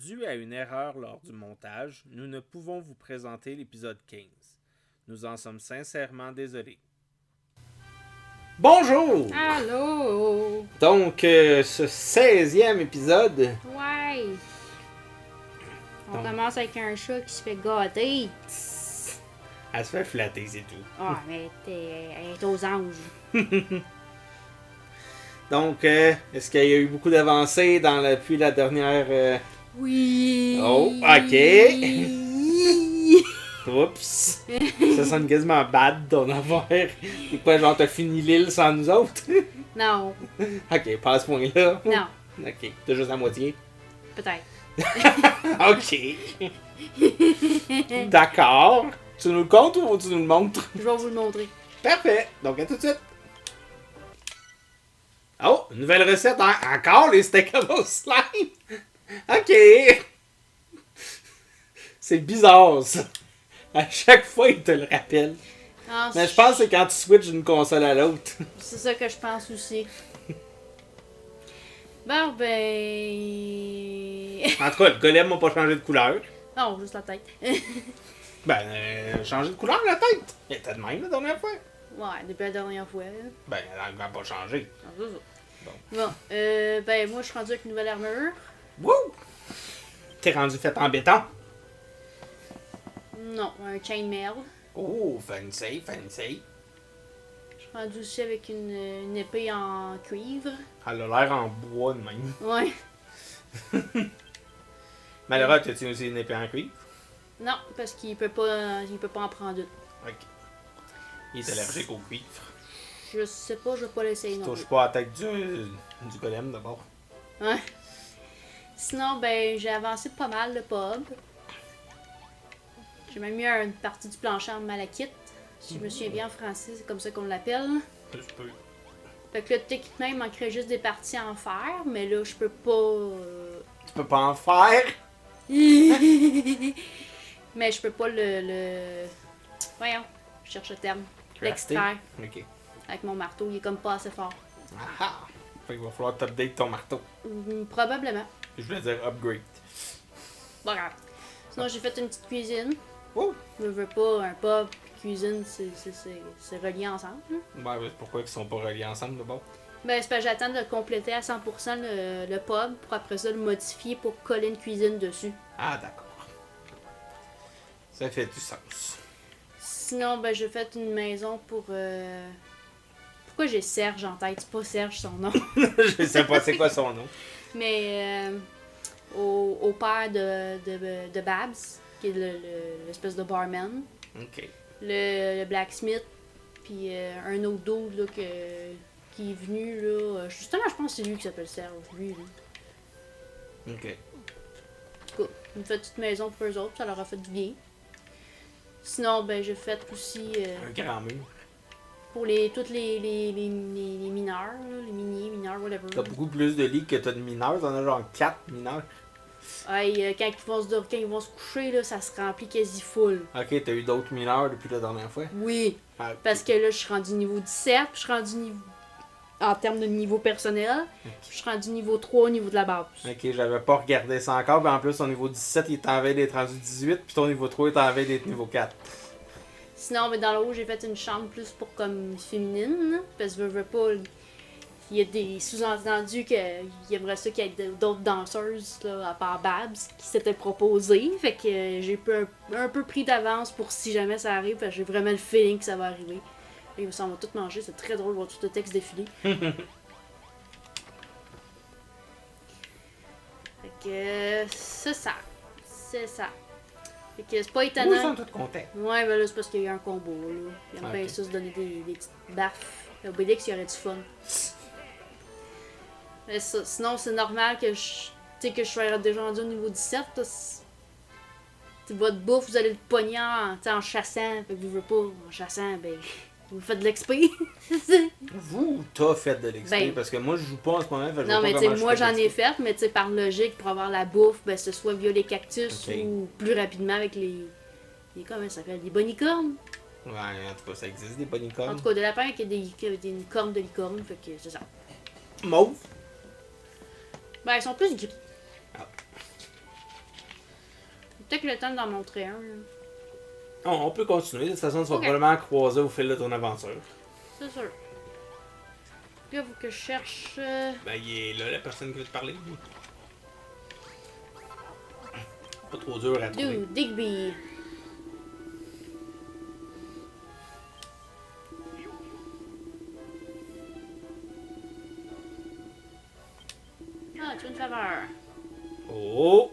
Dû à une erreur lors du montage, nous ne pouvons vous présenter l'épisode 15. Nous en sommes sincèrement désolés. Bonjour! Allô? Donc, ce 16e épisode. Ouais. On Donc. commence avec un chat qui se fait gâter. Elle se fait flatter, c'est tout. Ah, mais elle est aux anges. Donc, est-ce qu'il y a eu beaucoup d'avancées depuis la dernière... Oui. Oh, ok. Oups. Ça sonne quasiment bad ton affaire. C'est quoi, genre t'as fini l'île sans nous autres? Non. Ok, pas à ce point-là. Non. Ok, t'as juste la moitié. Peut-être. Ok. D'accord. Tu nous le comptes ou tu nous le montres? Je vais vous le montrer. Parfait. Donc, à tout de suite. Oh, une nouvelle recette. Encore les steaks au slime. Ok. C'est bizarre, ça. À chaque fois, il te le rappelle. Ah, Mais je pense que c'est quand tu switches d'une console à l'autre. c'est ça que je pense aussi. Bon, ben. En tout cas, le golem n'a pas changé de couleur. Non, juste la tête. Changer de couleur la tête. Il était de même la dernière fois. Ouais, depuis la dernière fois. Ben, elle n'a pas changé. Ah, c'est ça. Bon. Bon, ben, moi, je suis rendue avec une nouvelle armure. Wouh! T'es rendu fait en béton. Non, un chainmail. Oh, fancy, fancy. Je suis rendue aussi avec une épée en cuivre. Elle a l'air en bois de même. Ouais. Malheureux, t'as-tu aussi une épée en cuivre? Non, parce qu'il peut pas en prendre une. Ok. Il est allergique au cuivre. Je sais pas, je vais pas l'essayer non Touche plus. pas à la tête du golem d'abord. Ouais. Sinon, ben, j'ai avancé pas mal le pub. J'ai même mis une partie du plancher en malachite. Si je me souviens bien en français, c'est comme ça qu'on l'appelle. Je peux. Fait que là, techniquement, il manquerait juste des parties en fer, mais là, je peux pas. Tu peux pas en faire? Mais je peux pas le... Voyons, je cherche le terme. L'extraire Ok. avec mon marteau, il est comme pas assez fort. Ah! Fait qu'il va falloir t'update ton marteau. Probablement. Je voulais dire upgrade. Pas grave. Sinon, j'ai fait une petite cuisine. Oh! Je veux pas, un pub et cuisine, c'est relié ensemble. Hein. Ouais, mais pourquoi ils sont pas reliés ensemble d'abord? Ben, c'est parce que j'attends de compléter à 100% le pub pour après ça le modifier pour coller une cuisine dessus. Ah, d'accord. Ça fait du sens. Sinon, ben, j'ai fait une maison pour. Pourquoi j'ai Serge en tête? C'est pas Serge son nom. Je sais pas c'est quoi son nom. Mais au père de Babs, qui est l'espèce de barman. Ok. Le blacksmith, puis un autre dude là, qui est venu. Là, justement, je pense que c'est lui qui s'appelle Serge. Lui. Ok. En tout cas, une petite maison pour eux autres, ça leur a fait du bien. Sinon, ben, j'ai fait aussi Un grand mur. pour tous les mineurs, là, les miniers, mineurs, whatever. T'as beaucoup plus de lits que t'as de mineurs. T'en as genre 4 mineurs. Ouais, quand ils vont se coucher, là, ça se remplit quasi full. Ok, t'as eu d'autres mineurs depuis la dernière fois? Oui, Ah, parce que là, je suis rendu niveau 17, puis je suis rendu niveau... En termes de niveau personnel, je suis rendu niveau 3 au niveau de la base. Ok, j'avais pas regardé ça encore, mais en plus, ton niveau 17, il est en veille d'être rendu 18, puis ton niveau 3 est en veille d'être niveau 4. Sinon, mais dans le haut, j'ai fait une chambre plus pour comme féminine, là, parce que je veux pas... Il y a des sous-entendus qu'il aimerait ça qu'il y ait d'autres danseuses, là, à part Babs, qui s'étaient proposées. Fait que j'ai un peu pris d'avance pour si jamais ça arrive, parce que j'ai vraiment le feeling que ça va arriver. Et ça, on va tout manger, c'est très drôle de voir tout le texte défiler. Fait que c'est ça. C'est ça. Fait que c'est pas Oui, ils sont étonnant. tous contents. Ouais, ben là, c'est parce qu'il y a eu un combo, là. Il aime bien ça se donner des petites baffes. Obélix, il y aurait du fun. Mais ça, sinon, c'est normal que je sois déjà rendu au niveau 17. Votre bouffe, vous allez le pogner en chassant. Fait que vous ne pas, en chassant, ben, vous faites de l'XP. Vous, t'as fait de l'XP, Ben, parce que moi, je joue pas en ce moment. Fait que je non, vois mais pas tu sais, comment je moi, fais de j'en ai l'XP. fait, mais tu sais, par logique, pour avoir la bouffe, ben, ce soit via les cactus Ok. ou plus rapidement avec les comment ça s'appelle? Les bonicornes. Ouais, en tout cas, ça existe des En bonicornes. tout cas, de lapin qui a une corne de licorne, fait que c'est ça. Mauve. Ben, ils sont plus gris. peut-être le temps d'en montrer un. Là. On peut continuer. De toute façon, tu vas Ok. probablement croiser au fil de ton aventure. C'est sûr. Là, faut que je cherche. Ben, il est là, la personne qui veut te parler. Lui. Pas trop dur à trouver. Dude, Digby. Ah, tu veux une faveur. Oh!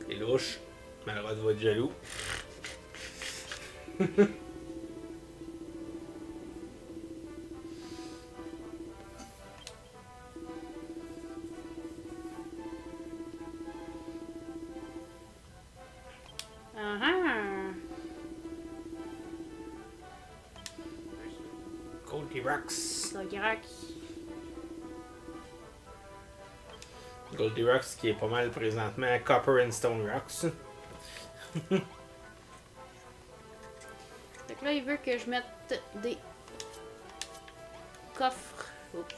C'est louche. Malheureusement, tu vas être jaloux. Ah ah. Goldie Rocks. Ça craque. Goldie Rocks qui est pas mal présentement à Copper and Stone Rocks. Fait que là, il veut que je mette des coffres. Oups.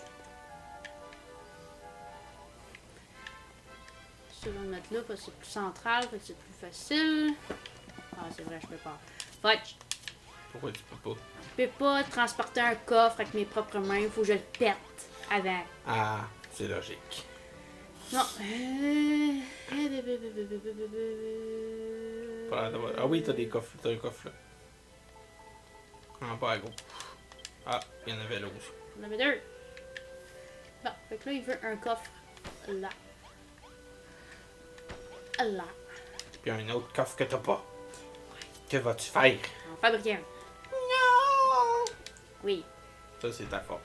Je vais le mettre là parce que c'est plus central, fait que c'est plus facile. Ah, c'est vrai, je peux pas. Fait que Pourquoi tu peux pas? je peux pas transporter un coffre avec mes propres mains, il faut que je le pète avant. Ah, c'est logique. Non. Pas l'air d'avoir- Ah oui, t'as des coffres. T'as un coffre là. En bas à gauche. Ah, il y en avait là aussi. On en avait deux. Bon, fait que là, il veut un coffre là. Là. Puis un autre coffre que t'as pas. Que vas-tu faire? En fabriquer un. Non! Oui. Ça, c'est ta forge.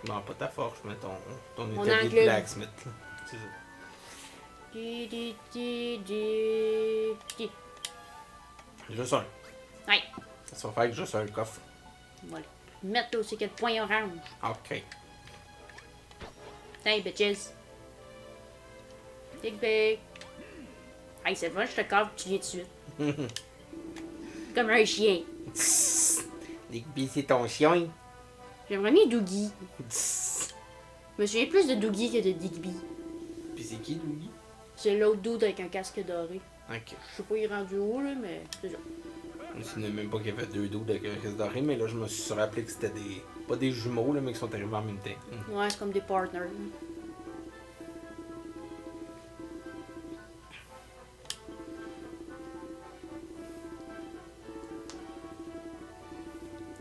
Non, pas ta forge, mais ton Mon établi de enclume. blacksmith. Là. C'est ça. Di. Juste un. Ouais. Ça va faire juste un coffre. Voilà. Mettre là aussi qu'il y a le point orange. Ok. Hey, bitches. Big big. Hey, c'est vrai, je te cave, tu viens de suite. Comme un chien. Digby, c'est ton chien. J'aimerais mieux Doogie. Je me souviens plus de Doogie que de Digby. Puis c'est qui, Louis? C'est l'autre dude avec un casque doré. Ok. Je sais pas, il est rendu où, là, mais c'est ça. Je me souvenais même pas qu'il y avait deux dos avec un reste doré, mais là, je me suis rappelé que c'était des. Pas des jumeaux, là, mais qui sont arrivés en même temps. Ouais, c'est comme des partners.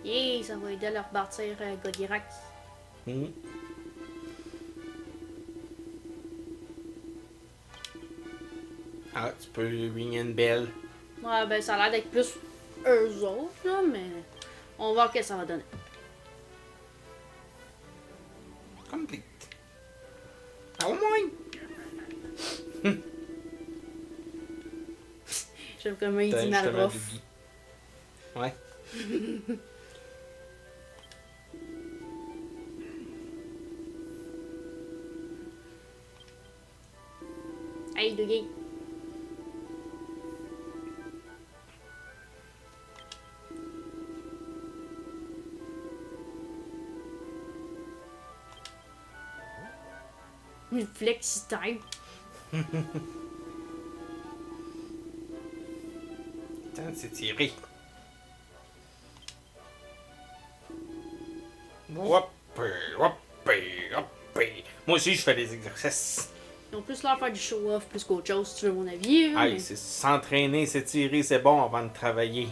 Yeah, ça va aider à leur bâtir Godirac. Mhm. Ah, tu peux ring une belle. Ouais, ben ça a l'air d'être plus eux autres, là, mais on va voir ce que ça va donner. Complete. Au moins! J'aime comment il T'as dit justement Malrof. du Guy. Ouais. Hey, Dougie. Une flexi-time. Attends, c'est tiré. Hop, hop, hop. Moi aussi, je fais des exercices. Ils ont plus l'air de faire du show-off plus qu'autre chose, si tu veux mon avis. Là, Hey, mais- c'est s'entraîner, s'étirer, c'est bon avant de travailler.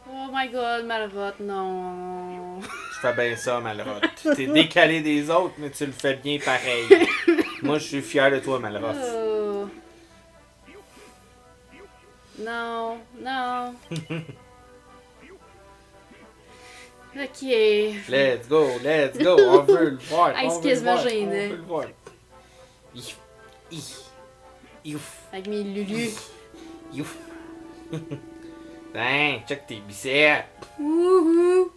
Oh my god, Malroth, non. Tu fais bien ça, Malroth. T'es décalé des autres, mais tu le fais bien pareil. Moi, je suis fier de toi, Malroth. Oh. Non, non. Ok. Let's go, on veut le voir. Hey, on c'est veut le quasiment voir, gênant. On veut le voir. Iouf, iouf, Avec mes lulus. iouf. Tiens, check tes biceps. Wouhou!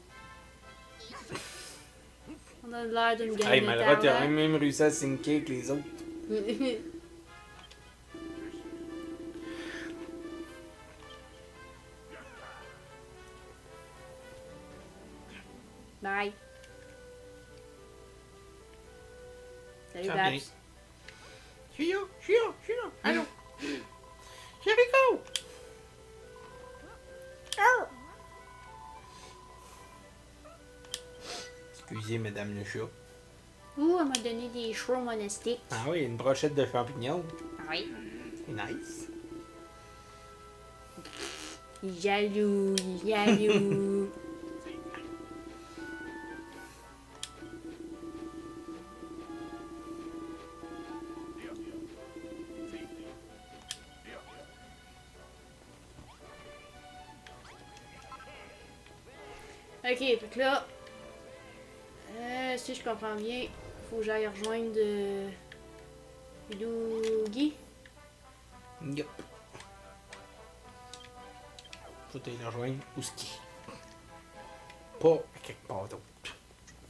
On a l'air d'une gang Hey, de Malroth, il a talent. même réussi à syncer avec les autres. Bye. Salut, Ça Babs. vient. Je suis là. Allô? Jericho! Oh! Excusez, madame le chat. Ouh, elle m'a donné des cheveux monastiques. Ah oui, une brochette de champignons. Oui. Nice. Jaloux, jaloux. Ok, fait que là, si je comprends bien, faut que j'aille rejoindre Luigi. Yup. Faut aller le rejoindre au ski. Pas à quelque part d'autre.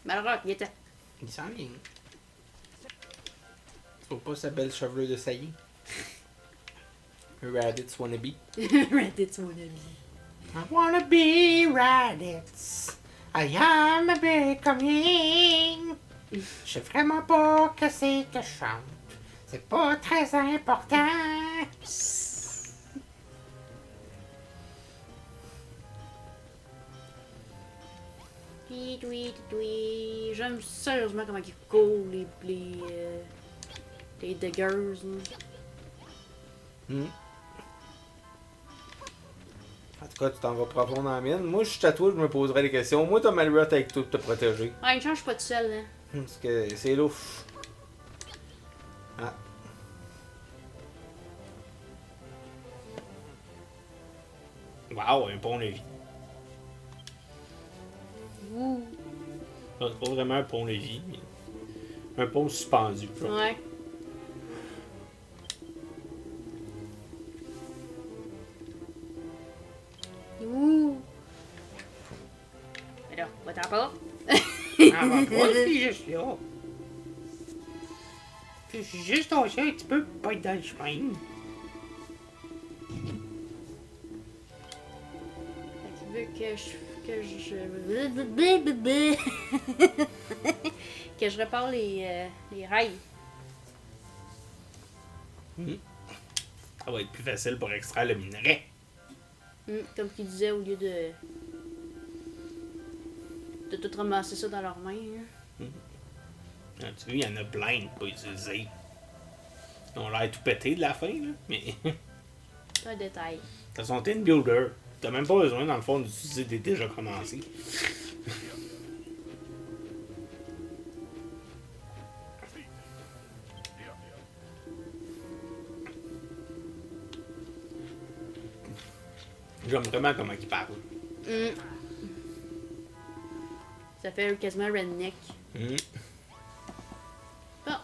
Malrock, il était. Il s'en vient. Tu vois pas sa belle chevelure de saillie? Raditz wannabe. Reddit's wannabe. I wanna be Raditz. I am a becoming. Je sais vraiment pas que c'est que je chante. C'est pas très important. Tweet. J'aime sérieusement comment ils courent, les diggers. Hmm. En tout cas, tu t'en vas profond dans la mine. Moi, je suis à toi, je me poserai des questions. Moi, t'as Malrot avec toi pour te protéger. Ah, il ne change pas tout seul, là. Parce que c'est louche. Ah. Wow, un pont-levis. Ouh. C'est pas vraiment un pont-levis, mais un pont suspendu. Genre. Ouais. Ouh. Alors, va t'en pas? Ah, bah, moi, je suis juste là. Je suis juste aussi un petit peu pour pas être dans le chemin. Tu veux que je répare les rails. Ça va être plus facile pour extraire le minerai. Comme qu'ils disaient, au lieu de tout ramasser ça dans leurs mains. Hein. Ah, tu vois, il y en a plein de pas utilisés. Ils ont l'air tout pété de la fin, là. Mais. C'est un détail. De toute façon, t'es une builder. T'as même pas besoin, dans le fond, d'utiliser des déjà commencés. J'aime vraiment comment il parle. Ça fait quasiment redneck. Mm. Bon.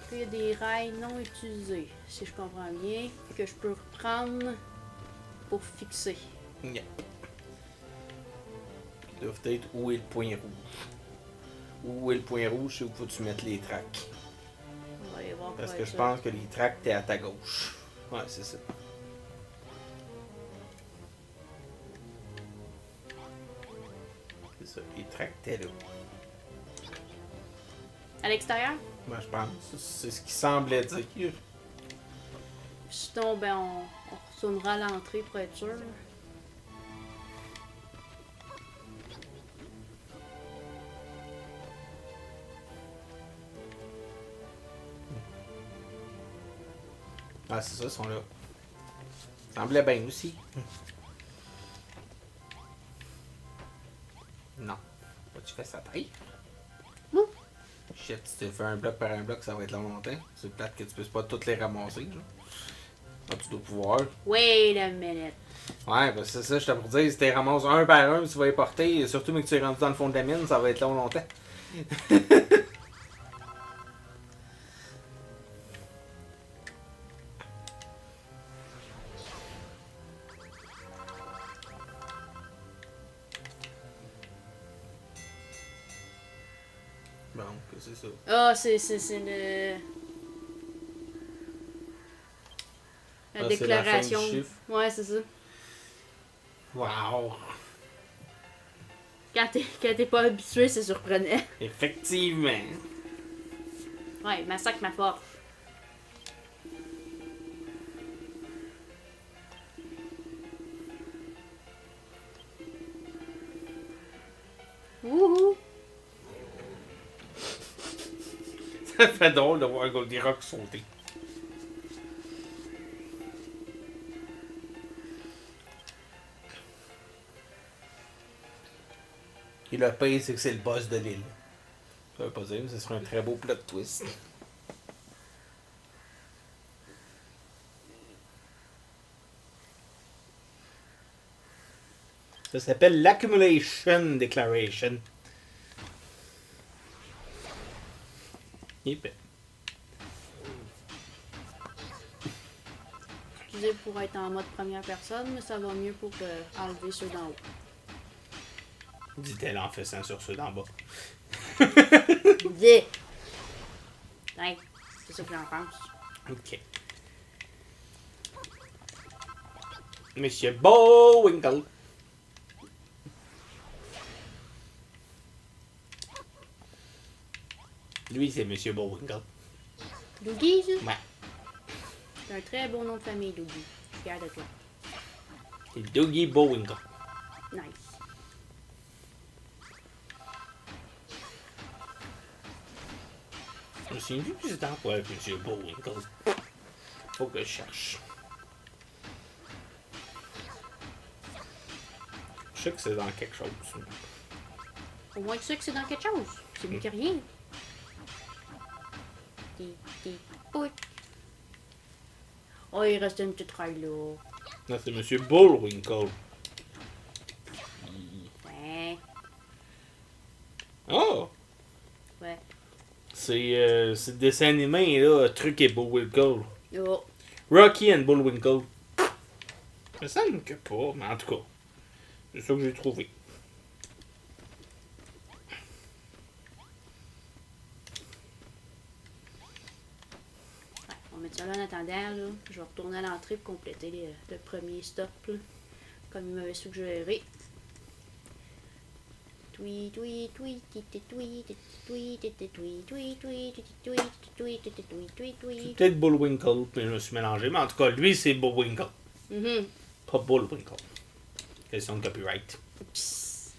Puis il y a des rails non utilisés, si je comprends bien, que je peux reprendre pour fixer. Yeah. Ils doivent être où est le point rouge. Où est le point rouge, c'est où faut tu mettre les tracks. On va aller voir Parce pour que être je sûr. pense que les tracks, t'es à ta gauche. Ouais, c'est ça. C'est ça, les tracks, t'es là. À l'extérieur? Moi, je pense. C'est ce qui semblait dire. Sinon, ben, on retournera à l'entrée pour être sûr. Ah, c'est ça, ils sont là. Semblait bien aussi. Non. Tu fais sa taille? Non. Shit, si tu fais un bloc par un bloc, ça va être long longtemps. C'est plate que tu puisses pas toutes les ramasser. Genre. Ah, tu dois pouvoir. Wait a minute. Ouais, ben c'est ça, je t'ai pour dire, si tu les ramasses un par un, tu vas les porter, et surtout mais que tu es rendu dans le fond de la mine, ça va être long longtemps. Bon, que c'est ça. Ah, c'est le... La Ah, c'est la fin déclaration. du chiffre. Ouais, c'est ça. Wow! Quand t'es pas habitué, c'est surprenant. Effectivement! Ouais, massacre ma forge. Wouhou! Ça fait drôle de voir Goldirock sauter. Et le pire, c'est que c'est le boss de l'île. Ça veut pas dire, mais ce serait un très beau plot twist. Ça s'appelle l'Accumulation Declaration. Yep. Excusez pour être en mode première personne, mais ça va mieux pour enlever ceux d'en haut. Dit-elle en faisant sur ceux d'en bas. Dis! Ouais, c'est ça que j'en pense. Ok. Monsieur Bowinkle. Lui, c'est Monsieur Bowinkle. Dougie, ça? Ouais. C'est un très beau nom de famille, Dougie. Je suis fière de toi. C'est Dougie Bowinkle. Nice. Je me souviens plus que c'était en quoi avec Monsieur Bowinkle. Faut que je cherche. Je sais que c'est dans quelque chose. Au moins tu sais que c'est dans quelque chose. C'est mieux que rien. Des poutres. Oh, il reste une petite raille là. Non, c'est Monsieur Bullwinkle. Ouais. Oh! Ouais. C'est le dessin animé, là, Truc et Bullwinkle. Oh. Rocky and Bullwinkle. Ça me semble que pas, mais en tout cas, c'est ça que j'ai trouvé. Ouais, on va mettre ça là en attendant. Là. Je vais retourner à l'entrée pour compléter le premier stop. Là, comme il m'avait suggéré. Tweet, tweet, tweet, tweet, tweet, tweet, tweet, tweet, tweet, tweet, tweet, tweet, tweet, tweet, C'est tweet. peut-être Bullwinkle, puis je me suis mélangé, mais en tout cas, lui, c'est Bullwinkle. Pas Bullwinkle. Question de copyright. Psst.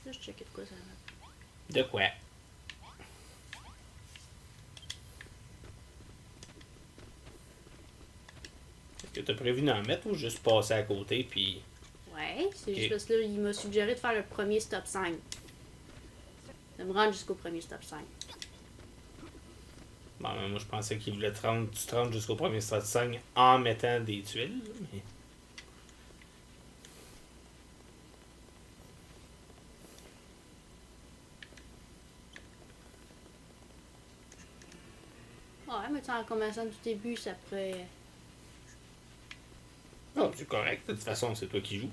Là, je checkais de quoi ça va. De quoi? Est-ce que t'as prévu d'en mettre ou juste passer à côté, puis... Ouais, c'est Ok. juste parce que là, il m'a suggéré de faire le premier stop 5. De me rendre jusqu'au premier stop 5. Bon, ben, moi, je pensais qu'il voulait tu te rendre jusqu'au premier stade 5 en mettant des tuiles, mais... Ouais, mais tu sais, en commençant du début, ça pourrait. Non, c'est correct. De toute façon, c'est toi qui joues.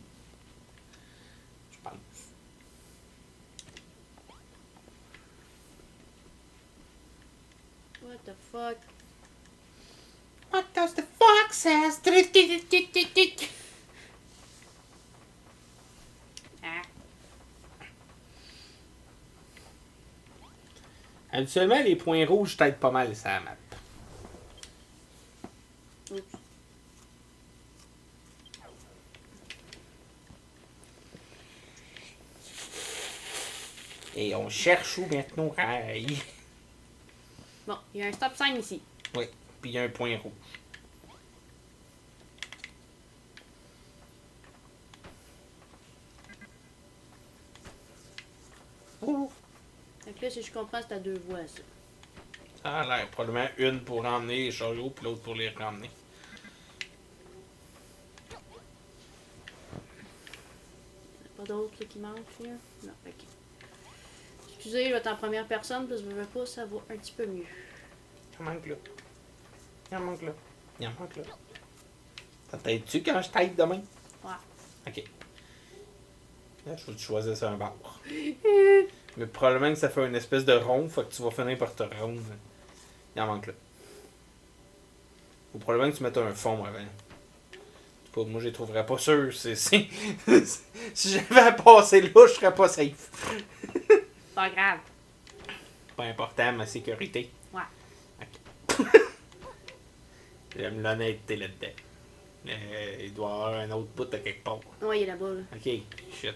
Je pense. What the fuck? What does the fox says? Ah. Habituellement, les points rouges t'aident pas mal ça map. Oups. Et on cherche où maintenant rail. Bon, il y a un stop 5 ici. Oui, puis il y a un point rouge. Oh, Donc là, si je comprends, c'est à deux voies, ça. ça a l'air probablement une pour emmener les chariots, puis l'autre pour les ramener. Pas d'autres là, qui manquent, là? Non, ok. Excusez, je vais être en première personne, parce que je veux pas, ça va un petit peu mieux. Il en manque là. Il en manque là. Il en manque là. Ça t'aide-tu quand je t'aide demain? Ouais. Ok. Là, je veux que tu choisisses un bar. Mais probablement que ça fait une espèce de rond, faut que tu vas finir par te rendre. Il en manque là. Ou probablement que tu mettes un fond avant. pas, moi, je les trouverais pas sûrs. Si j'avais à passer là, je serais pas safe. Pas grave. Pas important, ma sécurité. Ouais. Ok. J'aime l'honnêteté là-dedans. Il doit y avoir un autre bout de quelque part. Ouais, il est là-bas, là. Ok, shit.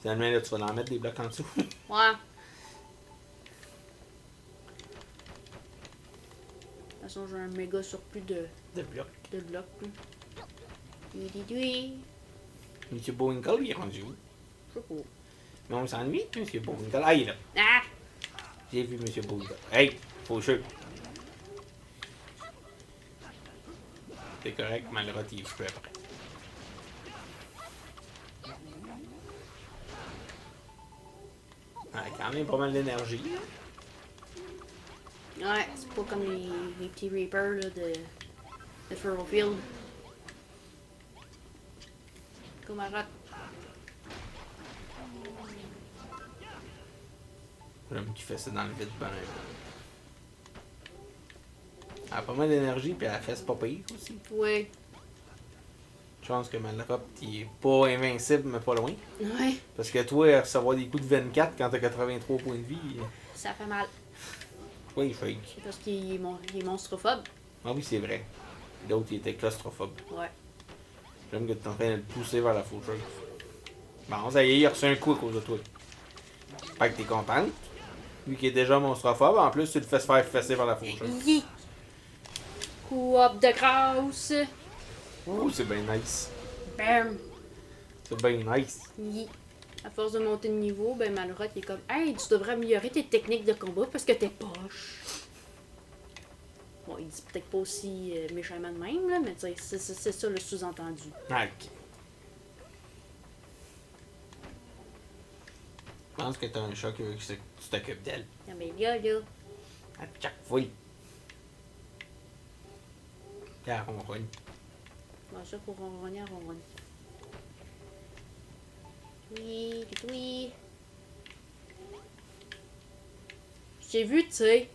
Finalement, là, tu vas en mettre des blocs en dessous. Ouais. De toute façon, j'ai un méga surplus de De blocs. blocs, là. Oui. Monsieur Bowinkle, il est rendu où? Je sais pas. Mais on s'ennuie, Monsieur Bowinkle. Ah, il est là. Ah! J'ai vu Monsieur Bowinkle. Hey, faucheux. C'est correct, Malrot, il est plus après. Ah, quand même pas mal d'énergie. Ouais, c'est pas comme les petits Reapers, là, de Furrowfield. Comme un rat. J'aime qu'il fait ça dans le vide pendant un peu. Elle a pas mal d'énergie, puis elle fait c'est pas pire aussi. Ouais. Je pense que Malrop, il est pas invincible, mais pas loin. Ouais. Parce que toi, recevoir des coups de 24 quand t'as 83 points de vie, Ça fait mal. oui, il fake. C'est parce qu'il est, il est monstrophobe. Ah oui, c'est vrai. L'autre, il était claustrophobe. Ouais. J'aime que tu es en train de le pousser vers la faucheuse. Bon, ça y est, il a reçu un coup à cause de toi. Fait que t'es contente. Lui qui est déjà monstrophobe, en plus, tu le fais se faire fesser vers la faucheuse. Yi. Coup up de grâce. Ouh, c'est bien nice. Bam. C'est bien nice. Yi. À force de monter de niveau, ben Malrot il est comme hey, tu devrais améliorer tes techniques de combat parce que t'es poche. Bon, il dit peut-être pas aussi méchamment de même, là, mais tu sais, c'est ça le sous-entendu. Ah, ok. Je pense que t'as un chat qui veut que tu t'occupes d'elle. Non, mais là. À chaque fois. Là, on ronronne. Bon, ça pour ronronner, ronronne. Oui, oui. J'ai vu, tu sais.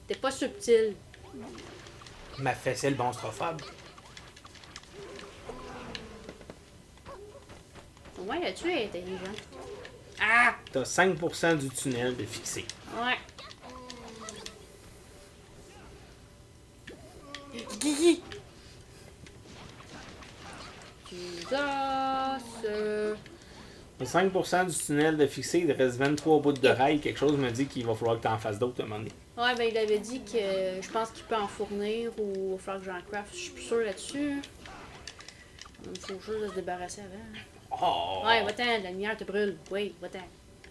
T'es pas subtil. Ma fessée, le monstrophobe. Au moins, là-dessus, elle est intelligente. Ah! T'as 5% du tunnel de fixé. Ouais. Guigui! Jesus! 5% du tunnel de fixé, il reste 23 bouts de rail. Quelque chose me dit qu'il va falloir que t'en fasses d'autres à un moment donné. Ouais, ben il avait dit que je pense qu'il peut en fournir ou il va falloir que j'en craft. Je suis plus sûre là-dessus. Il faut juste se débarrasser avant. Oh! Ouais, va-t'en, la lumière te brûle. Oui, va-t'en.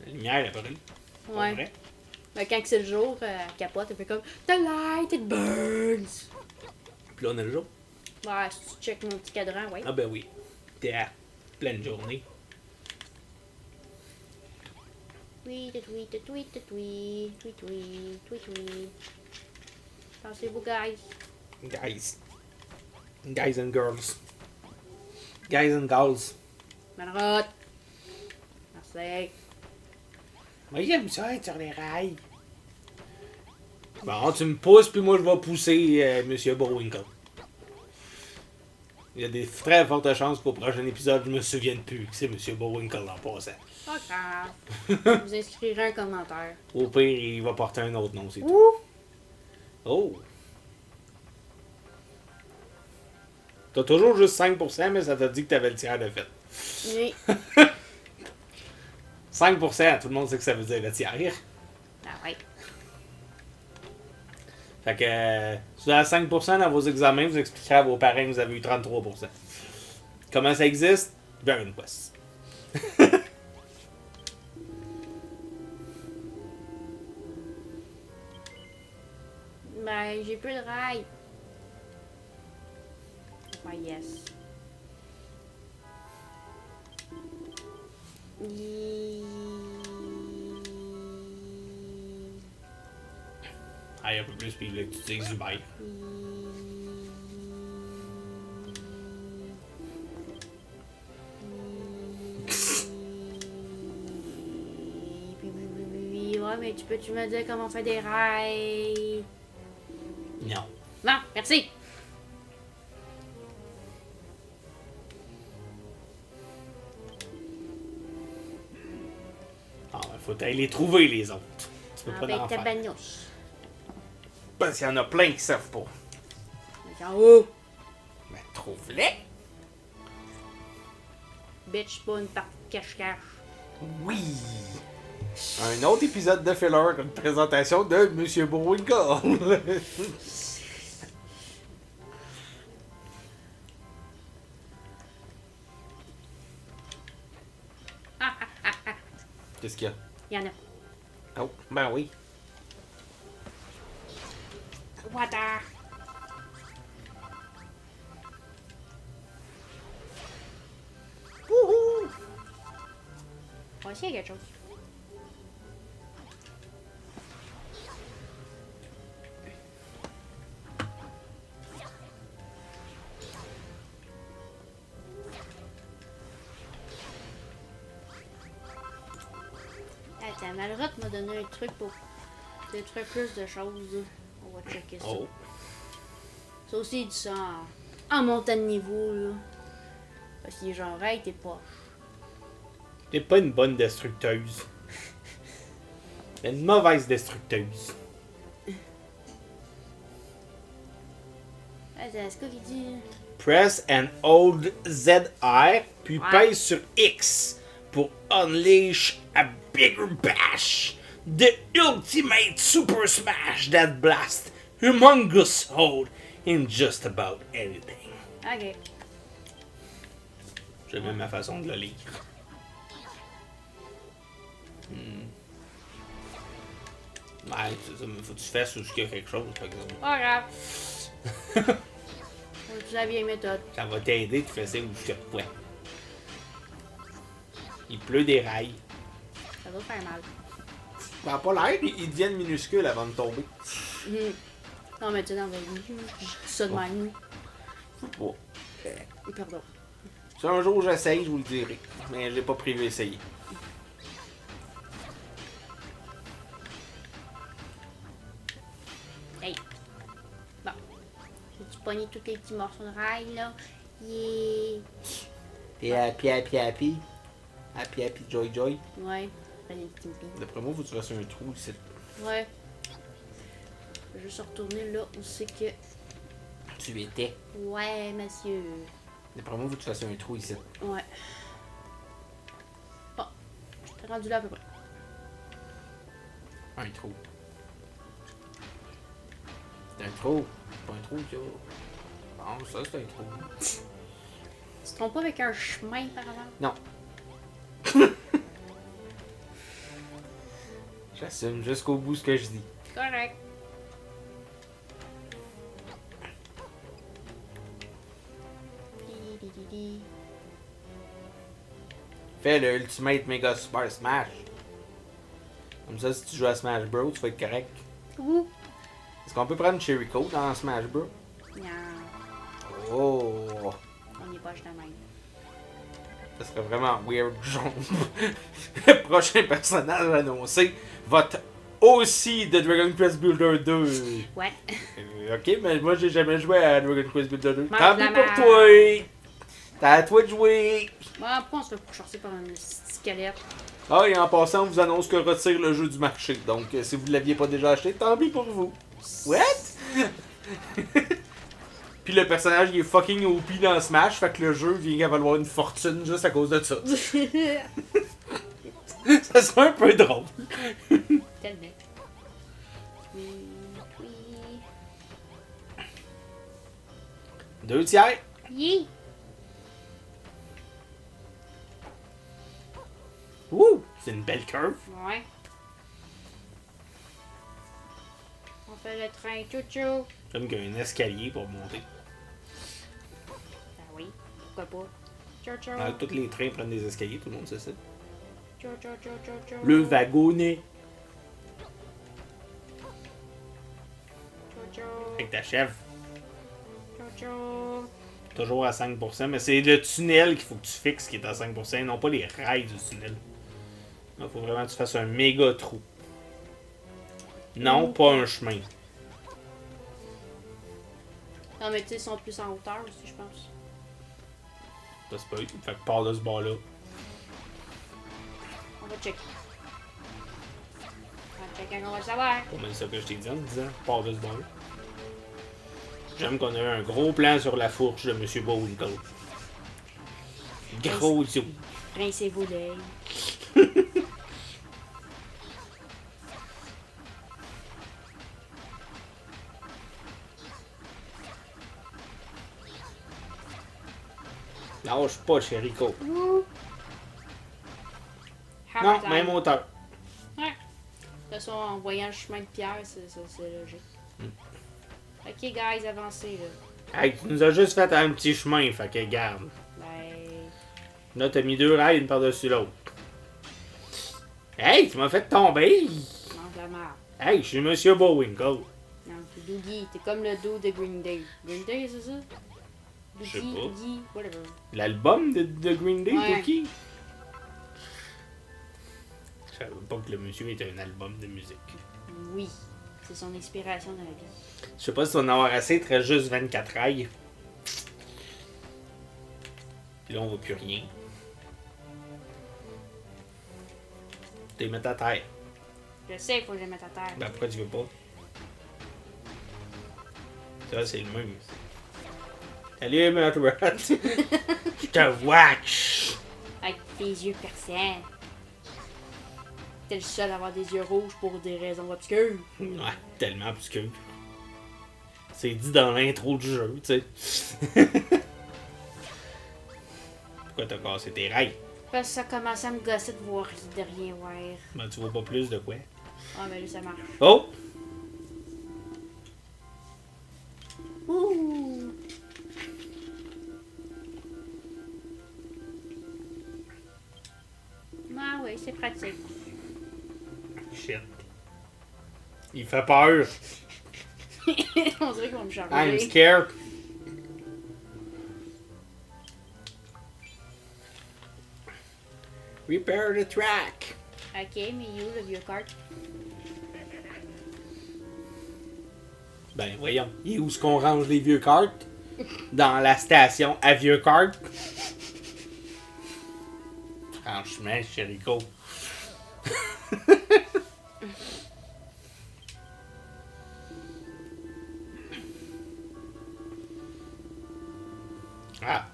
La lumière, elle brûle. Ouais. Vrai. Ben, quand c'est le jour, elle capote, elle fait comme The light, it burns! Puis là, on a le jour. Ouais, si tu checkes mon petit cadran, ouais. Ah ben oui. T'es à pleine journée. Tweet, tweet, tweet, tweet, tweet, tweet, tweet, tweet. Pensez-vous, guys? Guys. Guys and girls. Guys and girls. Malrot! Merci. Moi, j'aime ça être sur les rails. Bon, tu me pousses, puis moi, je vais pousser Monsieur Bowinkle. Il y a des très fortes chances qu'au prochain épisode, je me souvienne plus que c'est Monsieur Bowinkle en passant. Pas grave. Vous inscrirez un commentaire. Au pire, il va porter un autre nom, c'est tout. Ouh! Oh! T'as toujours juste 5%, mais ça t'a dit que t'avais le tiers de fait. Oui. 5%, tout le monde sait que ça veut dire le tiers. Ah ouais. Fait que, si vous avez 5% dans vos examens, vous expliquerez à vos parents que vous avez eu 33%. Comment ça existe? Dragon Quest. Ben, j'ai plus de rail. Ah, yes. Ah, un peu plus, puis là, tu dis Zubair. Ouais, mais tu peux-tu me dire comment on fait des rails? Non. Bon, merci. Ah, faut aller les trouver, les autres. Tu peux pas Avec en ta faire. bagnoche. Parce qu'il y en a plein qui savent pas. En haut. Mais trouve-les. Bitch, pas une partie de cache-cache. Oui. Un autre épisode de Filler, une présentation de Monsieur Bourwinkle. Qu'est-ce qu'il y a? Il y en a. Oh, ben oui. Water. Wouhou! On va essayer quelque chose. Attends, Malroth m'a donné un truc pour détruire plus de choses. On va checker ça. Oh. Ça aussi, il dit ça en montant de niveau, là. Parce qu'il est genre, hey, t'es poche. T'es pas une bonne destructeuse. T'es une mauvaise destructeuse. Attends, c'est quoi qu'il dit? Press and hold ZR, puis Ouais. pèse sur X pour unleash a bigger bash. The ultimate super smash that blast humongous hole in just about anything. Ok. J'aime ma façon de le lire. Ouais, c'est ça, mais faut que tu fasses où il y a quelque chose, par exemple. Pas grave. On utilise la vieille méthode. Ça va t'aider, tu fais ça où je te pointe. Il pleut des rails. Ça doit faire mal. Ça n'a pas l'air, ils deviennent minuscules avant de tomber. Mhm. Non, mais tu sais, dans la vie, je dis ça de même. Bon. Pardon. Si un jour j'essaye, je vous le dirai. Mais j'ai pas prévu d'essayer. Hey. Bon. J'ai-tu pogné tous les petits morceaux de rail, là? Yeah. Puis happy. Happy, joy. Ouais. Prenez le petit pin. D'après moi, faut que tu fasses un trou ici. Ouais. Je vais juste retourner là où c'est que... Tu étais. Ouais, monsieur. D'après moi, faut que tu fasses un trou ici. Ouais. Bon. T'es rendu là à peu près. Un trou. C'est un trou. C'est pas un trou, ça. Bon, ça, c'est un trou. Tu te trompes pas avec un chemin par hasard? Non. J'assume jusqu'au bout ce que je dis. Correct. Di-di-di-di. Fais le Ultimate Mega Super Smash. Comme ça, si tu joues à Smash Bros, tu vas être correct. Ouh. Est-ce qu'on peut prendre Cherry Coat dans Smash Bros? Non. Oh! On n'est pas juste la même. Ça serait vraiment weird, genre. Le prochain personnage annoncé va être aussi de Dragon Quest Builder 2. Ouais. Ok, mais moi j'ai jamais joué à Dragon Quest Builder 2. Mange Tant la pis pour merde. toi! T'as à toi de jouer! Bon, pourquoi on se fait pourchasser par un squelette? Ah, et en passant, on vous annonce que retire le jeu du marché. Donc, si vous ne l'aviez pas déjà acheté, tant pis pour vous. What? Puis le personnage, il est fucking OP dans Smash, fait que le jeu vient à valoir une fortune juste à cause de ça. Ça serait un peu drôle. Tellement. Oui, oui. 2 tiers. Yeah. Ouh! C'est une belle curve. Ouais. On fait le train chouchou. Comme qu'il y a un escalier pour monter. Ben oui, pourquoi pas. Chouchou. Tous les trains prennent des escaliers, tout le monde sait ça. Chouchou, chouchou, chouchou. Le wagonnet. Chouchou, Avec ta chèvre. chouchou. Toujours à 5%, mais c'est le tunnel qu'il faut que tu fixes qui est à 5%, non pas les rails du tunnel. Il faut vraiment que tu fasses un méga trou. Non, pas un chemin. Non, mais tu sais, ils sont plus en hauteur aussi, je pense. Ça se peut. Fait que part de ce bord-là. On va checker. On va checker, on va le savoir. Pour même ça que je t'ai dit en disant, part de ce bord-là. J'aime qu'on ait un gros plan sur la fourche de M. Bullwinkle. Gros zoom. Rincez-vous l'œil. Lâche pas, Chérico. Ouh. Non, Hammer time. même hauteur. Ouais. De toute façon, en voyant le chemin de pierre, c'est logique. Ok, guys, avancez, là. Hey, tu nous as juste fait un petit chemin, fait que garde. Ben... Là, t'as mis 2 rails une par-dessus l'autre. Hey, tu m'as fait tomber! Mange la merde. Hey, je suis Monsieur Bullwinkle. Non, t'es Doogie. T'es comme le dos de Green Day. Green Day, c'est ça? Je sais Doogie, pas. Doogie, whatever. L'album de Green Day, Ouais. pour qui? Je savais pas que le monsieur était un album de musique. Oui. C'est son inspiration dans la vie. Je sais pas si on en avoir assez, il te reste juste 24 rails. Puis là, on voit plus rien. Tu les mets à terre. Je sais, il faut que je les mette à terre. Ben pourquoi tu veux pas? Ça, c'est le même. Salut, Matt Rat. Je te watch. Avec tes yeux perçants. T'es le seul à avoir des yeux rouges pour des raisons obscures. Ouais, tellement obscur. C'est dit dans l'intro du jeu, tu sais. Pourquoi t'as cassé tes rails? Parce que ça commence à me gosser de voir de rien voir. Ben tu vois pas plus de quoi. Ah, mais là, ça marche. Oh! Ouh! Ah oui, c'est pratique. Shit. Il fait peur. On dirait qu'on va me I'm charger. scared. Repair the track. Ok, mais you, le vieux cart. Ben voyons, il est où est-ce qu'on range les vieux cartes? Dans la station à vieux cartes. Franchement, Chérico. Ah.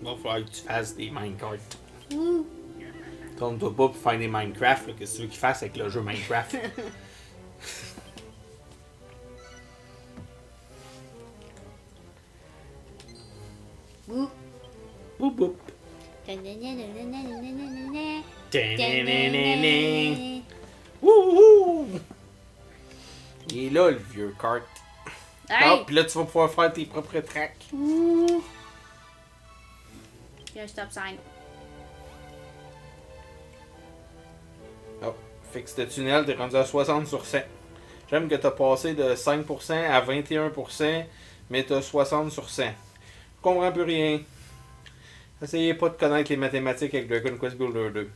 Va falloir que tu fasses des minecarts. Ouh! Tourne-toi pas pour faire des Minecraft, là, qu'est-ce que tu veux qu'il fasse avec le jeu Minecraft? Ouh! Boop boop. Tananana. Wouhou! Il est là, le vieux kart. Ah, Hey! pis là, tu vas pouvoir faire tes propres tracks. Ouh! Il y a un stop sign. Oh, fait que ce tunnel, t'es rendu à 60 sur 100. J'aime que t'as passé de 5% à 21%, mais t'as 60 sur 100. Je comprends plus rien. Essayez pas de connaître les mathématiques avec Dragon Quest Builder 2.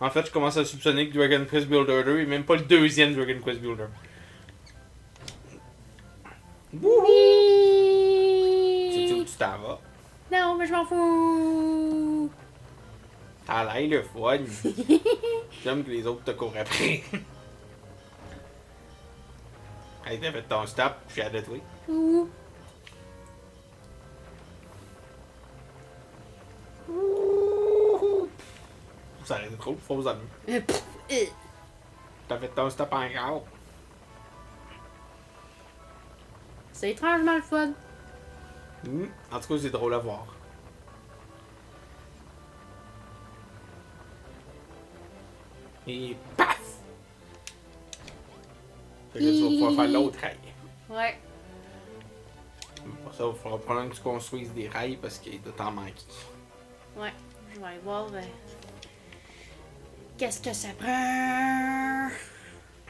En fait, je commence à soupçonner que Dragon Quest Builder 2 est même pas le deuxième Dragon Quest Builder. Wouhou! Sais-tu où tu t'en vas? Non, mais je m'en fous! T'as l'air le fun. J'aime que les autres te courent après. Hey, t'as fait ton stop, je suis à de toi. Ouh! Ça arrête trop, faux amis. T'as fait ton stop encore. C'est étrangement le fun. En tout cas, c'est drôle à voir. Et paf! Fait que tu vas pouvoir faire l'autre rail. Ouais. Pour ça, il faudra probablement que tu construises des rails parce qu'il doit t'en manquer. Ouais. Je vais aller voir. Qu'est-ce que ça prend?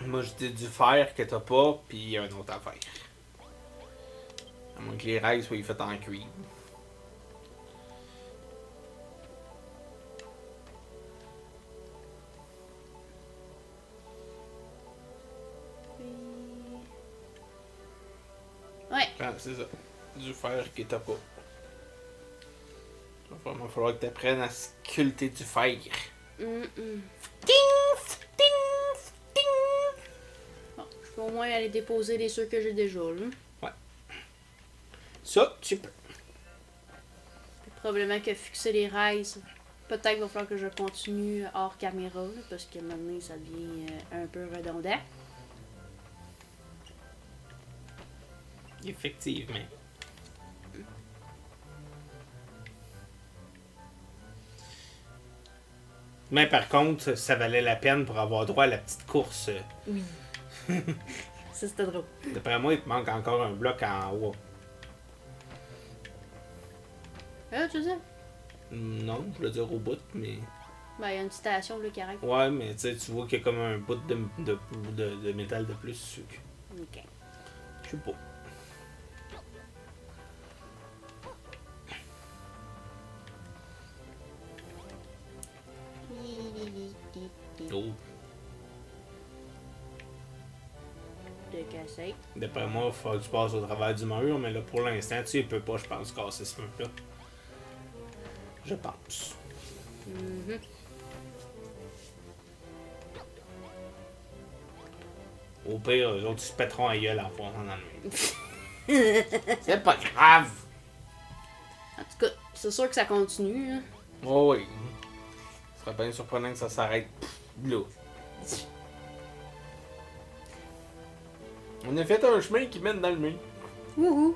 Moi, je dis du fer que t'as pas, puis il y a une autre affaire. À moins que les rails soient faits en cuivre. c'est ça. Du fer qui t'a pas. Il va vraiment falloir que tu apprennes à sculpter du fer. Ting, Bon, je peux au moins aller déposer les ceux que j'ai déjà, là. Ça, tu peux. Puis probablement que fixer les rails, peut-être qu'il va falloir que je continue hors caméra, là, parce que maintenant ça devient un peu redondant. Effectivement. Mais par contre, ça valait la peine pour avoir droit à la petite course. Oui. Ça, c'était drôle. D'après moi, il te manque encore un bloc en haut. Tu sais? Non, je veux dire au bout, mais... Ben, il y a une station, là, qui arrête. Ouais, mais tu sais, tu vois qu'il y a comme un bout de métal de plus. Ok. Je sais pas. Oh. De casser. D'après moi, il faut que tu passes au travers du mur, mais là, pour l'instant, tu peux pas, je pense, casser ce mur-là. Je pense. Mhm. Au pire, eux autres, ils se pèteront à gueule en fonçant dans le mur. C'est pas grave! En tout cas, c'est sûr que ça continue, hein. Oh oui. Ce serait bien surprenant que ça s'arrête là. On a fait un chemin qui mène dans le mur. Wouhou!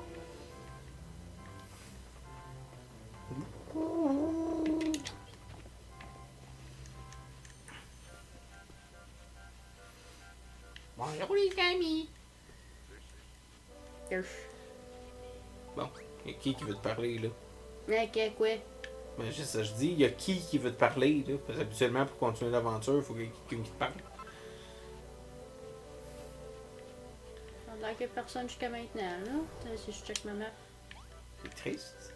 Bonjour les amis. Bon, il y a qui veut te parler là? Ok, quoi? Ben, juste ça, je dis, il y a qui veut te parler là? Parce qu'habituellement, pour continuer l'aventure, il faut qu'il y ait quelqu'un qui te parle. Ça a l'air que personne jusqu'à maintenant, là. Attends, si je check ma map. C'est triste.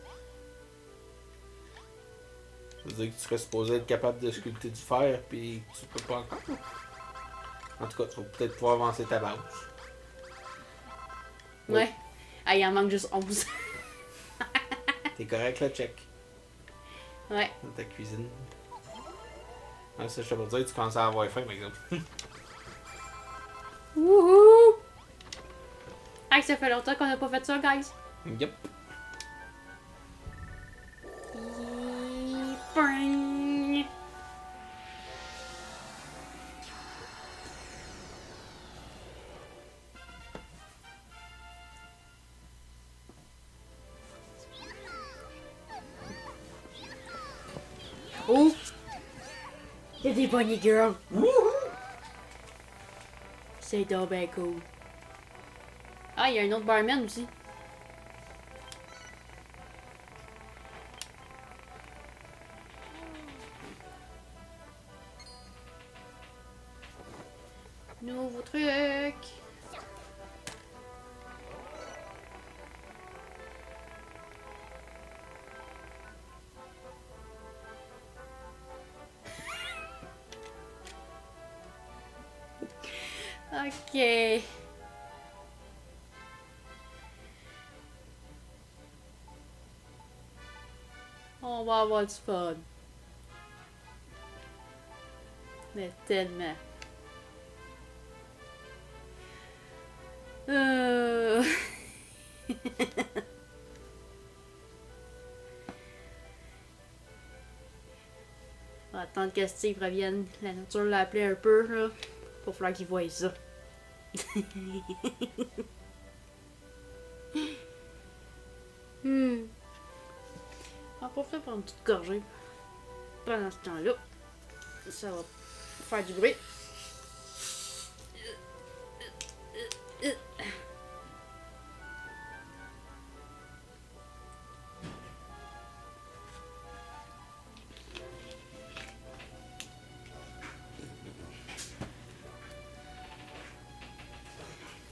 Ça veut dire que tu serais supposé être capable de sculpter du fer, puis tu peux pas encore. En tout cas, tu vas peut-être pouvoir avancer ta base. Ouais. Ah, il en manque juste 11. T'es correct là, check. Ouais. Dans ta cuisine. Ah, ça, je te veux dire, tu commences à avoir faim, par exemple. Wouhou! Ah, ça fait longtemps qu'on a pas fait ça, guys. Yep. Bring. Oh! Il y a des bunny girls. C'est donc ben cool. Ah, il y a un autre barman aussi. Nouveau truc. Ok. On va avoir du fun. Mais tellement. On va attendre que Steve revienne. La nature l'a appelé un peu, là. Pour falloir qu'il voie ça. On va profiter pour une petite gorgée. Pendant ce temps-là, ça va faire du bruit.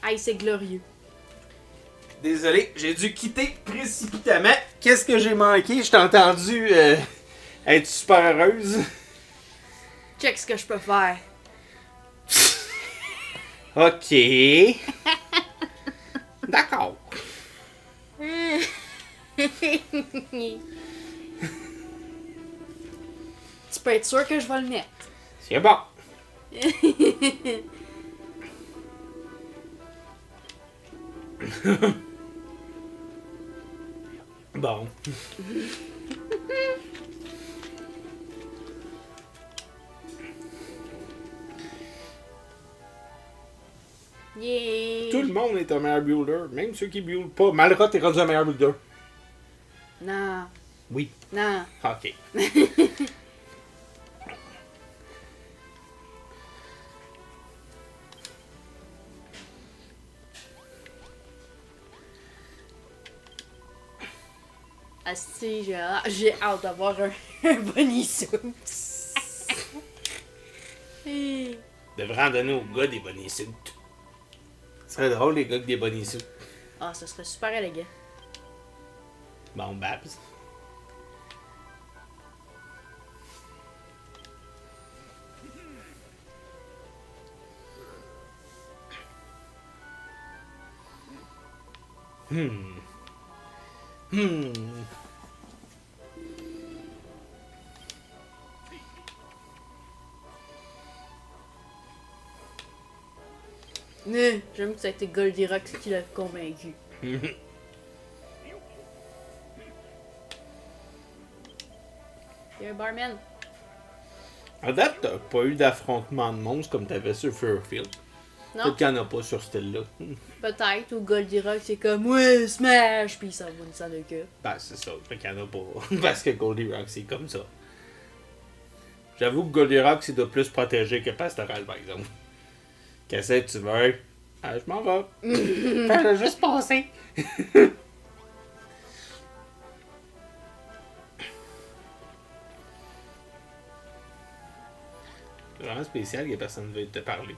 Aïe, c'est glorieux. Désolé, j'ai dû quitter précipitamment. Qu'est-ce que j'ai manqué? Je t'ai entendu être super heureuse. Check ce que je peux faire. Ok. D'accord. Tu peux être sûr que je vais le mettre. C'est bon. Bon. Yeah! Tout le monde est un meilleur builder, même ceux qui buildent pas. Malrot est rendu un meilleur builder. Non, Oui. non. Ok. Asti, j'ai hâte d'avoir un bunny suit. Devrait en donner aux gars des bunny suits. Ce serait drôle, les gars avec des bunny suits. Ah, ça serait super élégant. Bon, Babs. Hmm. Mais j'aime que ça a été Goldirox qui l'a convaincu. Il y a un barman. À date, t'as pas eu d'affrontement de monstres comme t'avais sur Fairfield. Non? Peut-être qu'il n'y en a pas sur ce style-là. Peut-être, ou Goldirox c'est comme ouais, smash, puis ça va ça le queue. Ben, c'est ça. Fait qu'il n'y en a pas. Parce que Goldilocks, c'est comme ça. J'avoue que Goldilocks, il doit plus protéger que Pastoral, par exemple. Qu'est-ce que tu veux? Ah, je m'en vais. Fais-le juste passer. C'est vraiment spécial que personne ne veut te parler.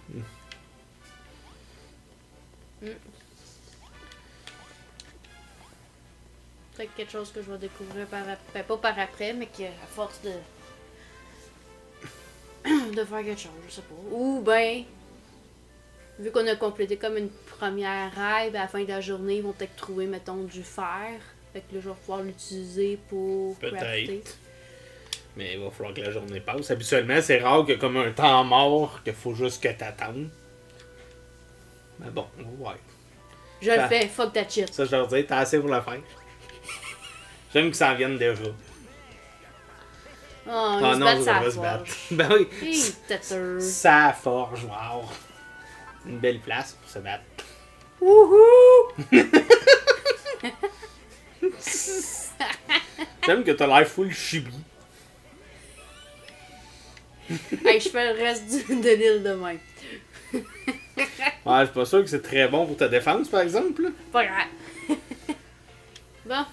Peut-être quelque chose que je vais découvrir par après. Pas par après, mais qu'à force de. de faire quelque chose, je sais pas. Ou ben. Vu qu'on a complété comme une première rêve, à la fin de la journée, ils vont peut-être trouver, mettons, du fer. Fait que là, je vais pouvoir l'utiliser pour crafter. Peut-être. Mais il va falloir que la journée passe. Habituellement, c'est rare qu'il y a comme un temps mort qu'il faut juste que t'attendes. Mais bon, ouais. Je le fais, fuck that shit. Ça, je leur dis, t'as assez pour le faire. J'aime qu'ils s'en viennent déjà. Oh, Ah ils non, se ça battent va sa se battre. forge. Ben oui. Hey, têteux. Ça forge, wow. Une belle place pour se battre. Wouhou! J'aime que t'as l'air full chibi. Hey, je fais le reste de l'île de même. Ouais, je suis pas sûr que c'est très bon pour ta défense, par exemple. Là. Pas grave. Bon.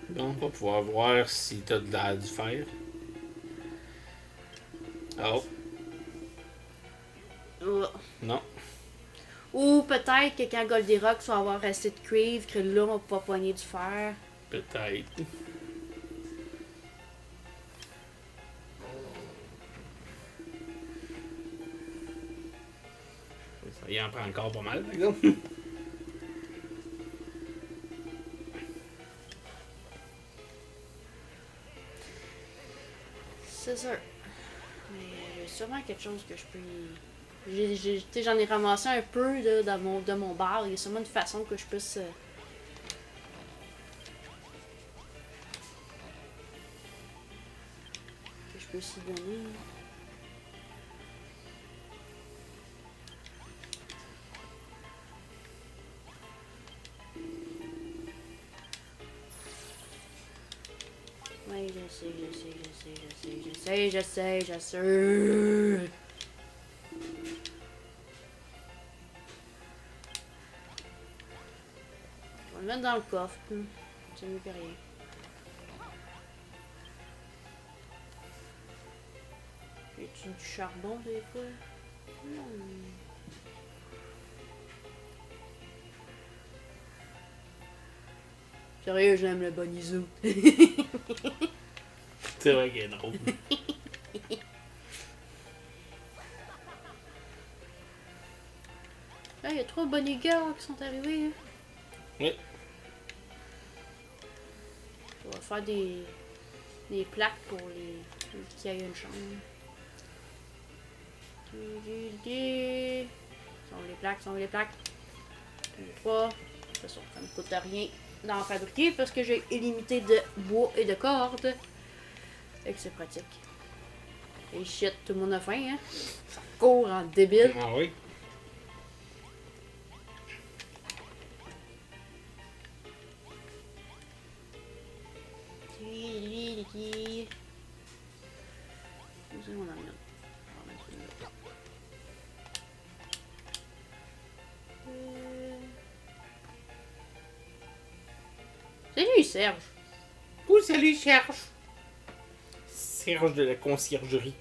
Donc, on va pouvoir voir si t'as de la du fer. Oh, non. Ou peut-être que quand Goldirox va avoir assez de cuivre, que là, on va pouvoir poigner du fer. Peut-être. Ça y en prend encore pas mal, par exemple. C'est sûr. Mais il y a sûrement quelque chose que je peux j'en ai ramassé un peu là, de mon bar. Il y a sûrement une façon que je puisse... que je peux s'y donner. Oui, je sais. On va le mettre dans le coffre. C'est mieux que rien. Y a du charbon des fois? Sérieux, j'aime le bonizou. C'est vrai qu'il est drôle. Là, il y a 3 bunny girls qui sont arrivés. Hein. Oui. On va faire des plaques pour les qui aient une chambre. Sont les plaques. 3. Ça me coûte rien d'en fabriquer parce que j'ai illimité de bois et de cordes. Et que c'est pratique. Et shit, tout le monde a faim, hein? Ça court en débile. Ah oui. Où c'est mon amiante? On va mettre celui-là. Salut Serge! Où ça lui cherche? Serge de la conciergerie.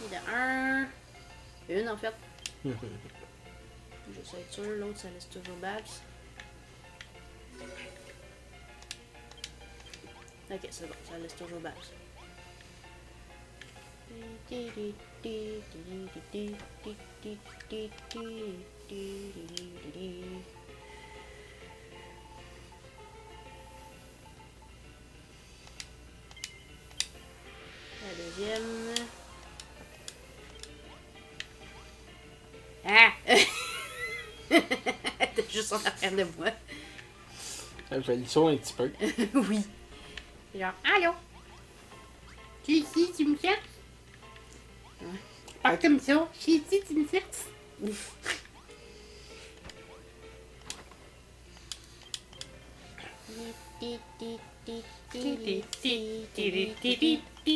Il y en a un. Une en fait. J'essaie de sûr, l'autre ça laisse toujours Babs. Ok, c'est bon, ça laisse toujours Babs. La deuxième. Ah! T'es juste en arrière de moi. J'ai le son un petit peu. Oui. Genre, allô? Tu es ici, tu me cherches? Parle comme ça. Je suis ici, tu me cherches?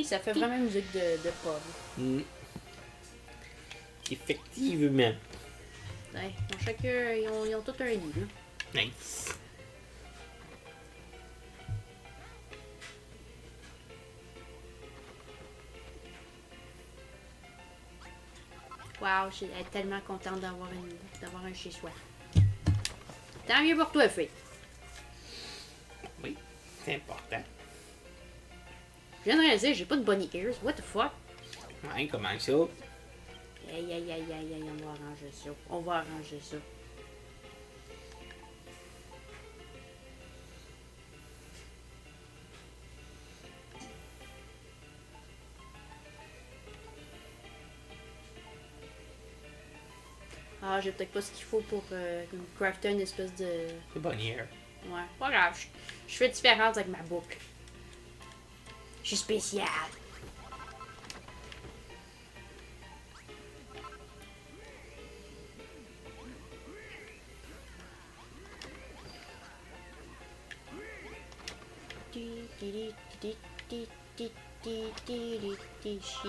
Ça fait vraiment musique de pub. Mm. Effectivement. Ouais, chacun, ils ont tous un lit, là. Nice. Wow, je suis tellement contente d'avoir un chez-soi. Tant mieux pour toi, fille. Oui, c'est important. Je viens de réaliser, j'ai pas de bunny ears. What the fuck? Ouais, comment ça? Aïe, aïe, aïe, aïe, aïe, on va arranger ça. On va arranger ça. Ah, j'ai peut-être pas ce qu'il faut pour crafter une espèce de... C'est bonnière. Ouais, pas grave. Je fais différente avec ma boucle. Je suis spéciale.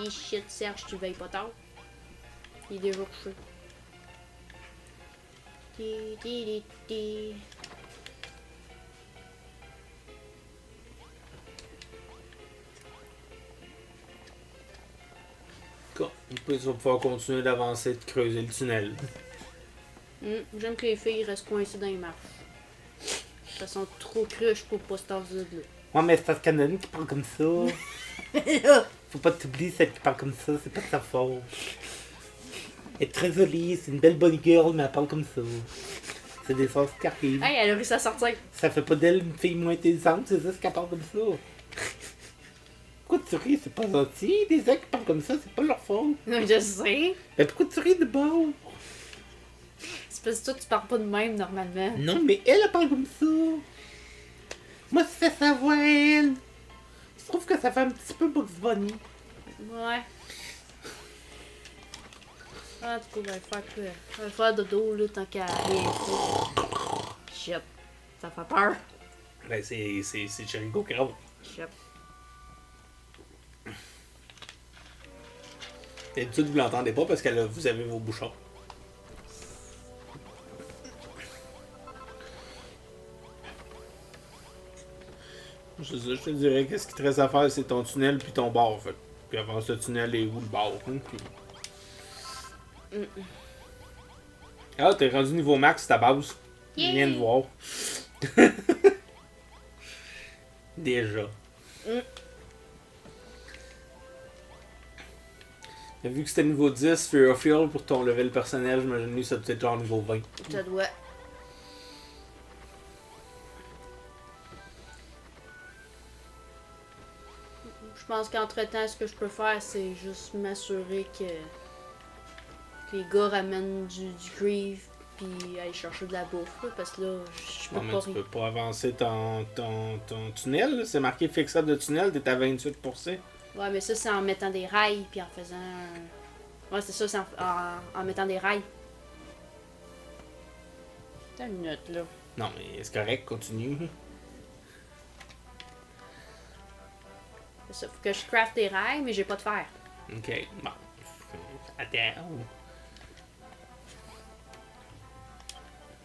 Shit, Serge, tu veilles pas tard. Il est déjà couché. En plus, on va pouvoir continuer d'avancer, de creuser le tunnel. J'aime que les filles restent coincées dans les marches. Elles sont trop cruches pour pas se tasser de là. Ouais, mais c'est parce qu'il y en a une qui parle comme ça. Faut pas t'oublier, celle qui parle comme ça, c'est pas de sa faute. Elle est très jolie, c'est une belle bonne girl, mais elle parle comme ça. C'est des choses qui arrivent. Hey, elle a réussi à sortir. Ça fait pas d'elle une fille moins intelligente, c'est juste qu'elle parle comme ça. Pourquoi tu ris? C'est pas gentil. Les gens qui parlent comme ça, c'est pas leur faute. Je sais. Mais pourquoi tu ris de bord? C'est parce que toi, tu parles pas de même normalement. Non, mais elle parle comme ça. Moi, je fais sa voix, elle. Je trouve que ça fait un petit peu Bugs Bunny. Ouais. Ah, du coup, je vais faire dodo, là, tant qu'à rien. Shit. Ça fait peur. Ben, c'est Jericho qui rentre. Shit. D'habitude, vous l'entendez pas parce que là, vous avez vos bouchons. Je te dirais que ce qui te reste à faire, c'est ton tunnel puis ton bar. Fait. Puis avant ce tunnel est où le bar? Hein, puis... Ah, t'es rendu niveau max, ta base. Je viens de voir. Déjà. Vu que c'était niveau 10, Fear of Hill, pour ton level personnel, j'imagine que ça doit être genre niveau 20. Ça doit. Je pense qu'entre-temps, ce que je peux faire, c'est juste m'assurer que les gars ramènent du grieve puis aller chercher de la bouffe, là, parce que là, je peux Non, mais pas tu peux pas avancer ton tunnel, là. C'est marqué fixable de tunnel, t'es à 28%. Ouais, mais ça, c'est en mettant des rails puis en faisant Ouais, c'est ça, c'est en mettant des rails. T'as une minute, là. Non, mais c'est correct, continue. C'est ça, faut que je craft des rails, mais j'ai pas de fer. Ok, bon. Attends.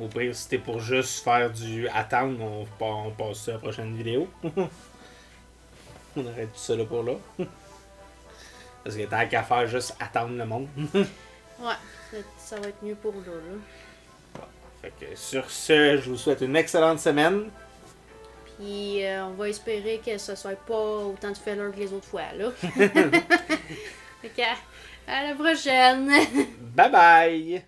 Au pire, si t'es pour juste faire du attendre, on passe à la prochaine vidéo. On arrête tout ça là pour là. Parce que tant qu'à faire juste attendre le monde. Ouais, ça va être mieux pour là, là. Fait que sur ce, je vous souhaite une excellente semaine. Puis on va espérer que ce soit pas autant de filler que les autres fois, là. Fait que, à la prochaine! Bye bye!